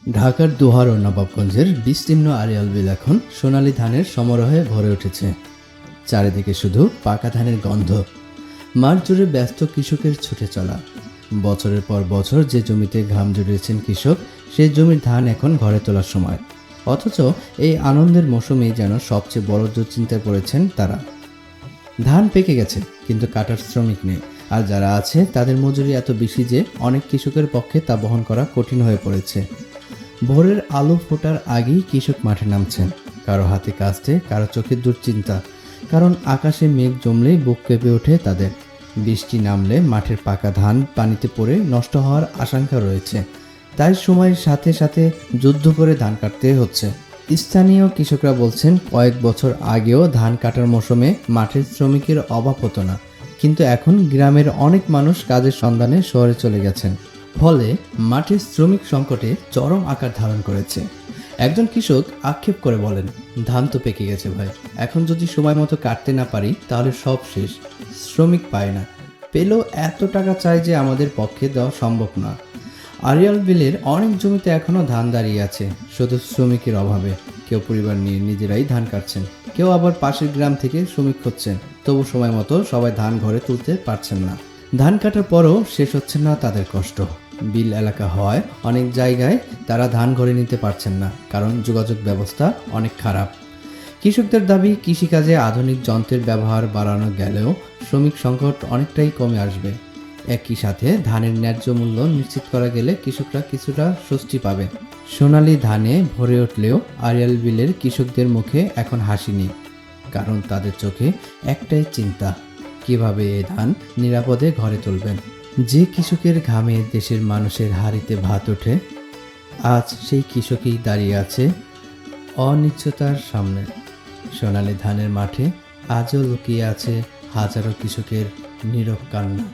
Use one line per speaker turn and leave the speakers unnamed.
ঢাকার দোহার ও নবাবগঞ্জের বিস্তীর্ণ আড়িয়াল বিল এখন সোনালী ধানের সমারোহে ভরে উঠেছে। চারিদিকে শুধু পাকা ধানের গন্ধ, মাঠ জুড়ে ব্যস্ত কৃষকের ছুটে চলা। বছরের পর বছর যে জমিতে ঘাম জড়িয়েছেন কৃষক, সেই জমির ধান এখন ঘরে তোলার সময়। অথচ এই আনন্দের মৌসুমেই যেন সবচেয়ে বড় দুশ্চিন্তায় পড়েছেন তারা। ধান পেকে গেছে, কিন্তু কাটার শ্রমিক নেই, আর যারা আছে তাদের মজুরি এত বেশি যে অনেক কৃষকের পক্ষে তা বহন করা কঠিন হয়ে পড়েছে। ভোরের আলো ফোটার আগেই কৃষক মাঠে নামছেন, কারো হাতে কাস্তে, কারো চোখে দুশ্চিন্তা, কারণ আকাশে মেঘ জমলেই বুক কেঁপে ওঠে তাদের। বৃষ্টি নামলে মাঠের পাকা ধান পানিতে পড়ে নষ্ট হওয়ার আশঙ্কা রয়েছে, তাই সময়ের সাথে সাথে যুদ্ধ করে ধান কাটতে হচ্ছে। স্থানীয় কৃষকরা বলছেন, কয়েক বছর আগেও ধান কাটার মৌসুমে মাঠের শ্রমিকের অভাব হতো না, কিন্তু এখন গ্রামের অনেক মানুষ কাজের সন্ধানে শহরে চলে গেছেন। ফলে মাঠের শ্রমিক সংকটে চরম আকার ধারণ করেছে। একজন কৃষক আক্ষেপ করে বলেন, ধান তো পেকে গেছে ভাই, এখন যদি সময় মতো কাটতে না পারি তাহলে সব শেষ। শ্রমিক পায় না, পেলেও এত টাকা চাই যে আমাদের পক্ষে দেওয়া সম্ভব না। আড়িয়াল বিলের অনেক জমিতে এখনও ধান দাঁড়িয়ে আছে, শুধু শ্রমিকের অভাবে। কেউ পরিবার নিয়ে নিজেরাই ধান কাটছেন, কেউ আবার পাশের গ্রাম থেকে শ্রমিক খুঁজছেন, তবু সময় মতো সবাই ধান ঘরে তুলতে পারছেন না। ধান কাটার পরও শেষ হচ্ছে না তাদের কষ্ট। বিল এলাকা হয় অনেক জায়গায় তারা ধান ঘরে নিতে পারছেন না, কারণ যোগাযোগ ব্যবস্থা অনেক খারাপ। কৃষকদের দাবি, কৃষিকাজে আধুনিক যন্ত্রের ব্যবহার বাড়ানো গেলেও শ্রমিক সংকট অনেকটাই কমে আসবে। একই সাথে ধানের ন্যায্য মূল্য নিশ্চিত করা গেলে কৃষকরা কিছুটা স্বস্তি পাবে। সোনালী ধানে ভরে উঠলেও আড়িয়াল বিলের কৃষকদের মুখে এখন হাসি নেই, কারণ তাদের চোখে একটাই চিন্তা, কিভাবে এই ধান নিরাপদে ঘরে তুলবেন। যে কৃষকের ঘামে দেশের মানুষের হাঁড়িতে ভাত ওঠে, আজ সেই কৃষকই দাঁড়িয়ে আছে অনিশ্চয়তার সামনে। সোনালী ধানের মাঠে আজও লুকিয়ে আছে হাজারো কৃষকের নীরব কান্না।